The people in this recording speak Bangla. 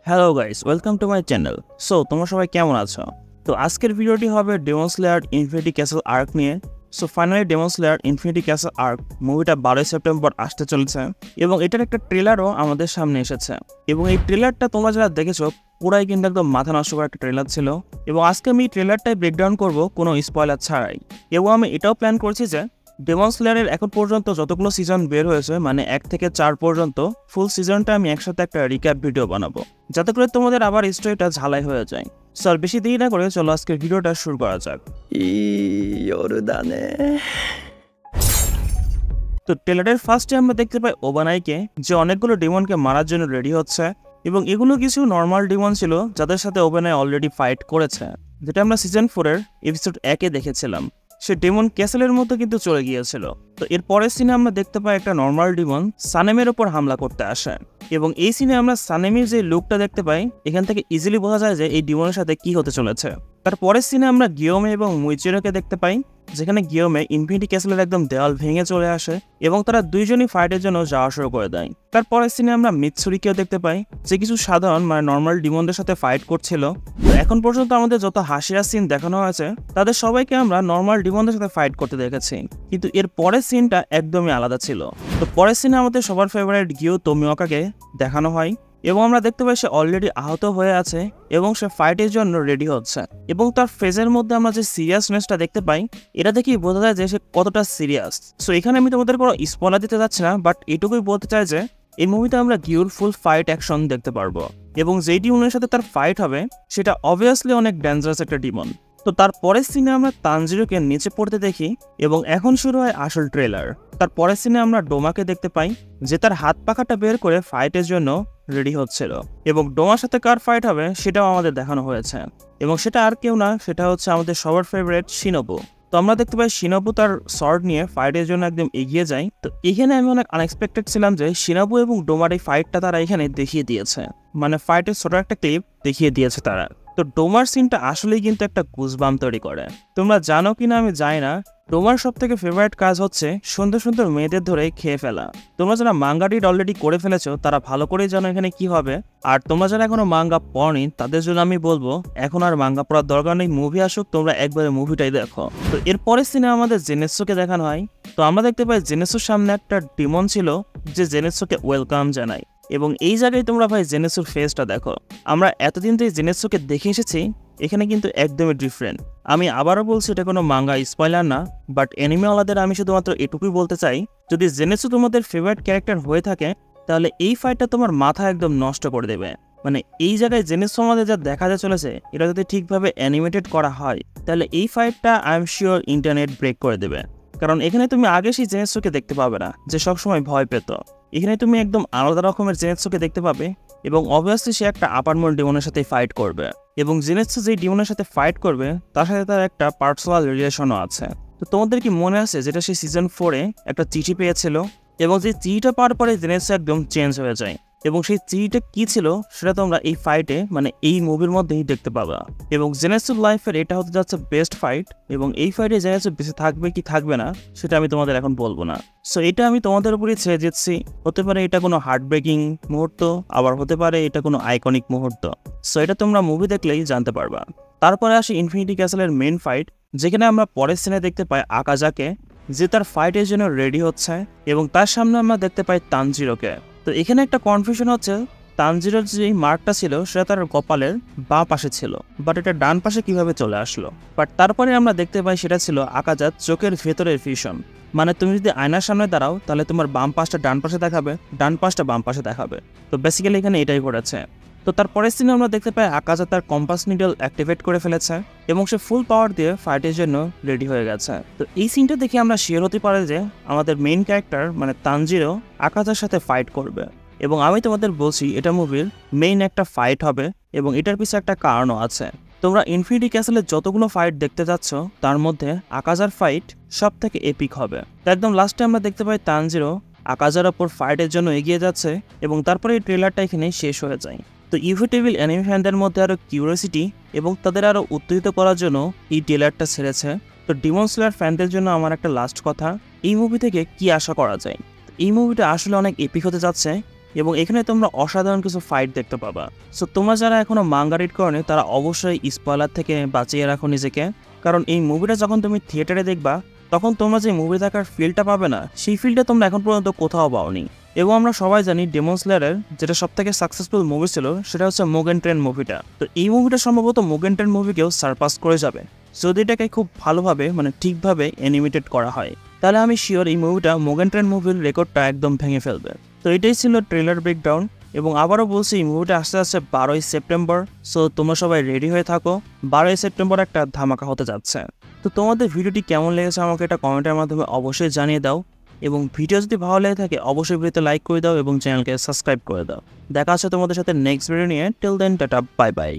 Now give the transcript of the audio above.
Hello guys, welcome to my channel. So তোমরা সবাই কেমন আছো? তো আজকের ভিডিওটি হবে demon slayer infinity castle arc নিয়ে। So finally demon slayer infinity castle arc মুভিটা 12 সেপ্টেম্বর আসতে চলেছে এবং এটার একটা ট্রেলারও আমাদের সামনে এসেছে। এবং এই ট্রেলারটা তোমরা যারা দেখেছো পুরাই কিন্তু একদম মাথা নষ্ট করা একটা ট্রেলার ছিল। এবং আজকে আমি এই ট্রেলারটাই ব্রেকডাউন করবো কোনো স্পয়লার ছাড়াই। এবং আমি এটাও প্ল্যান করছি যে ডেমন স্লেয়ারের এখন পর্যন্ত যতগুলো সিজন বের হয়েছে, মানে 1 থেকে 4 পর্যন্ত ফুল সিজনটা আমি একসাথে একটা রিক্যাপ ভিডিও বানাবো, যাতে করে তোমাদের আবার স্টোরিটা ঝালাই হয়ে যায়। স্যার বেশি দেরি না করে চলো আজকের ভিডিওটা শুরু করা যাক। তো ট্রেলারের ফার্স্টে আমরা দেখতে পাই ওবানাইকে, যে অনেকগুলো ডিমনকে মারার জন্য রেডি হচ্ছে। এবং এগুলো কিছু নর্মাল ডিমন ছিল যাদের সাথে ওবানাই অলরেডি ফাইট করেছে, যেটা আমরা সিজন 4-এর এপিসোড 1-এ দেখেছিলাম। সে ডেমন ক্যাসেলের মধ্যে কিন্তু চলে গিয়েছিল। তো এর পরের সিনে আমরা দেখতে পাই একটা নর্মাল ডিমন সানেমের ওপর হামলা করতে আসে। এবং এই সিনে আমরা সানেমের যে লুকটা দেখতে পাই, এখান থেকে ইজিলি বোঝা যায় যে এই ডিমনের সাথে কি হতে চলেছে। তার পরের সিনে আমরা গিয়োমে এবং মুইচিরোকে দেখতে পাই, যেখানে গিয়োমে ইনফিনিটি ক্যাসেলের একদম দেওয়াল ভেঙে চলে আসে এবং তারা দুইজনই ফাইটের জন্য যাওয়া শুরু করে দেয়। তারপরের সিনে আমরা মিৎসুরিকেও দেখতে পাই, যে কিছু সাধারণ নর্মাল ডিমনদের সাথে ফাইট করছিল। এখন পর্যন্ত আমাদের যত হাসির সিন দেখানো হয়েছে তাদের সবাইকে আমরা নর্মাল ডিমনদের সাথে ফাইট করতে দেখেছি, কিন্তু এর পরের সিনটা একদমই আলাদা ছিল। তো পরের সিনে আমাদের সবার ফেভারিট গিও তোমিওকাকে দেখানো হয় এবং আমরা দেখতে পাই সে অলরেডি আহত হয়ে আছে এবং সে ফাইটের জন্য রেডি হচ্ছে। এবং তার ফেজের মধ্যে আমরা যে সিরিয়াসনেসটা দেখতে পাই, এটা দেখেই বোঝা যায় যে সে কতটা সিরিয়াস। সো এখানে আমি তোমাদের কোনো স্পয়লার দিতে যাচ্ছি না, বাট এটুকুই বলতে চাই যে এই মুভিতে আমরা গিওর ফুল ফাইট অ্যাকশন দেখতে পারবো। এবং যেই ডিমনের সাথে তার ফাইট হবে সেটা অবভিয়াসলি অনেক ডেঞ্জারাস একটা ডিমন। তো তার পরের সিনে আমরা তানজিরোকে নিচে পড়তে দেখি এবং এখন শুরু হয় আসল ট্রেলার। তার পরের সিনে আমরা ডোমাকে দেখতে পাই, যে তার হাত পাখাটা বের করে ফাইটের জন্য রেডি হচ্ছিল। এবং ডোমার সাথে কার ফাইট হবে সেটাও আমাদের দেখানো হয়েছে। এবং সেটা আর কেউ না, সেটা হচ্ছে আমাদের সবার ফেভারিট শিনোবু। তো আমরা দেখতে পাই শিনোবু তার শর্ট নিয়ে ফাইটের জন্য একদম এগিয়ে যায়। তো এখানে আমি অনেক আনএক্সপেক্টেড ছিলাম যে শিনোবু এবং ডোমার এই ফাইটটা তারা এখানে দেখিয়ে দিয়েছে, মানে ফাইটের ছোট একটা ক্লিপ দেখিয়ে দিয়েছে তারা। তো ডোমার সিনটা আসলেই কিন্তু একটা গুজবাম তৈরি করে। তোমরা জানো কিনা আমি জানি না, ডোমার সব থেকে ফেভারিট কাজ হচ্ছে সুন্দর সুন্দর মেয়েদের ধরে খেয়ে ফেলা। তোমরা যারা মাঙ্গা রিড অলরেডি করে ফেলেছো তারা ভালো করেই জানো এখানে কি হবে। আর তোমরা যারা এখনো মাঙ্গা পড়নি তাদের জন্য আমি বলবো এখন আর মাঙ্গা পড়ার দরকার নেই, মুভি আসুক, তোমরা একবারে মুভিটাই দেখো। তো এরপরের সিনে আমাদের জেনেৎসুকে দেখানো হয়। তো আমরা দেখতে পাই জেনেৎসুর সামনে একটা ডিমন ছিল যে জেনেৎসুকে ওয়েলকাম জানায়। এবং এই জায়গায় তোমরা ভাই জেনেৎসুর ফেসটা দেখো। আমরা এতদিন তো জেনেৎসুকে দেখে এসেছি, এখানে কিন্তু একদমই ডিফারেন্ট। আমি আবারও বলছি এটা কোনো মাঙ্গা স্পয়লার না, বাট অ্যানিমেওয়ালাদের আমি শুধুমাত্র এটুকুই বলতে চাই, যদি জেনেৎসু তোমাদের ফেভারিট ক্যারেক্টার হয়ে থাকে তাহলে এই ফাইটটা তোমার মাথা একদম নষ্ট করে দেবে। মানে এই জায়গায় জেনেৎসু আমাদের যা দেখা যা চলেছে, এটা যদি ঠিকভাবে অ্যানিমেটেড করা হয় তাহলে এই ফাইটটা I am sure internet break করে দেবে। কারণ এখানে তুমি আগে সেই জেনেৎসুকে দেখতে পাবে না যে সবসময় ভয় পেত। এখানে তুমি একদম আলাদা রকমের জেনেৎসুকে দেখতে পাবে এবং অবভিয়াসলি সে একটা আপারমোল ডিমনের সাথে ফাইট করবে। এবং জেনেৎসু যেই ডিমনের সাথে ফাইট করবে তার সাথে তার একটা পার্সোনাল রিলেশনও আছে। তো তোমাদের কি মনে আছে যেটা সে সিজন 4-এ একটা চিঠি পেয়েছিল এবং যে চিঠিটা পাওয়ার পরে জেনেৎসু একদম চেঞ্জ হয়ে যায়। এবং সেই চিঠিটা কি ছিল সেটা তোমরা এই ফাইটে মানে এই মুভির মধ্যেই দেখতে পাবা। এবং জেনেৎসুর লাইফের এটা হতে যাচ্ছে বেস্ট ফাইট। এবং এই ফাইটে জেনেৎসু বেঁচে থাকবে কি থাকবে না সেটা আমি তোমাদের এখন বলবো না। সো এটা আমি তোমাদের উপরই ছেড়ে দিচ্ছি। হতে পারে এটা কোনো হার্ট ব্রেকিং মুহূর্ত, আবার হতে পারে এটা কোনো আইকনিক মুহূর্ত। সো এটা তোমরা মুভি দেখলেই জানতে পারবা। তারপরে আসি ইনফিনিটি ক্যাসেলের মেন ফাইট, যেখানে আমরা পরের সিনে দেখতে পাই আকাজাকে, যে তার ফাইটের জন্য রেডি হচ্ছে। এবং তার সামনে আমরা দেখতে পাই তানজিরোকে। তো এখানে একটা কনফিউশন হচ্ছে, তানজিরোর যে মার্কটা ছিল সেটা তার কপালের বাঁ পাশে ছিল, বাট এটা ডান পাশে কিভাবে চলে আসলো। বাট তারপরে আমরা দেখতে পাই সেটা ছিল আকাজার চোখের ভেতরের ভিশন। মানে তুমি যদি আয়নার সামনে দাঁড়াও তাহলে তোমার বাম পাশটা ডান পাশে দেখাবে, ডান পাশটা বাম পাশে দেখাবে। তো বেসিক্যালি এখানে এটাই ঘটেছে। তো তার পরের সিনে আমরা দেখতে পাই আকাজা তার কম্পাস নিডল অ্যাক্টিভেট করে ফেলেছে এবং সে ফুল পাওয়ার দিয়ে ফাইটের জন্য রেডি হয়ে গেছে। তো এই সিনটা দেখে আমরা শিওর হতে পারি যে আমাদের মেইন ক্যারেক্টার মানে তানজিরো আকাজার সাথে ফাইট করবে। এবং আমি তোমাদের বলছি এটা মুভির মেইন একটা ফাইট হবে এবং এটার পিছনে একটা কারণও আছে। তোমরা ইনফিনিটি ক্যাসেলের যতগুলো ফাইট দেখতে যাচ্ছ তার মধ্যে আকাজার ফাইট সব থেকে এপিক হবে। তো একদম লাস্টে আমরা দেখতে পাই তানজিরো আকাজার ওপর ফাইটের জন্য এগিয়ে যাচ্ছে এবং তারপরে এই ট্রেলারটা এখানে শেষ হয়ে যায়। তো ইউভিটেবিল অ্যানিমে ফ্যানদের মধ্যে আরও কিউরিওসিটি এবং তাদের আরও উত্তেজিত করার জন্য এই ট্রেলারটা ছেড়েছে। তো ডেমন স্লেয়ার ফ্যানদের জন্য আমার একটা লাস্ট কথা, এই মুভি থেকে কি আশা করা যায়? এই মুভিটা আসলে অনেক এপিক হতে যাচ্ছে এবং এখানে তোমরা অসাধারণ কিছু ফাইট দেখতে পাবা। সো তোমরা যারা এখনো মাঙ্গা রিড করনি তারা অবশ্যই স্পয়লার থেকে বাঁচিয়ে রাখো নিজেকে, কারণ এই মুভিটা যখন তুমি থিয়েটারে দেখবা তখন তোমরা যে মুভি দেখার ফিলটা পাবে না, সেই ফিলটা তোমরা এখন পর্যন্ত কোথাও পাওনি। এবং আমরা সবাই জানি ডেমন স্লেয়ারের যেটা সবথেকে সাকসেসফুল মুভি ছিল সেটা হচ্ছে মুগেন ট্রেন মুভিটা। তো এই মুভিটা সম্ভবত মুগেন ট্রেন মুভিকেও সারপাস করে যাবে যদি এটাকে খুব ভালোভাবে মানে ঠিকভাবে অ্যানিমেটেড করা হয়। তাহলে আমি শিওর এই মুভিটা মুগেন ট্রেন মুভির রেকর্ডটা একদম ভেঙে ফেলবে। তো এটাই ছিল ট্রেলার ব্রেকডাউন, এবং আবারও বলছি এই মুভিটা আসতে আসছে 12ই সেপ্টেম্বর। সো তোমরা সবাই রেডি হয়ে থাকো, 12ই সেপ্টেম্বর একটা ধামাকা হতে যাচ্ছে। তো তোমাদের ভিডিওটি কেমন লেগেছে আমাকে এটা কমেন্টের মাধ্যমে অবশ্যই জানিয়ে দাও, এবং ভিডিও যদি ভালো লেগে থাকে অবশ্যই ভিডিওতে লাইক করে দাও এবং চ্যানেলকে সাবস্ক্রাইব করে দাও। দেখা হচ্ছে তোমাদের সাথে নেক্সট ভিডিও নিয়ে। Till then tata, bye by.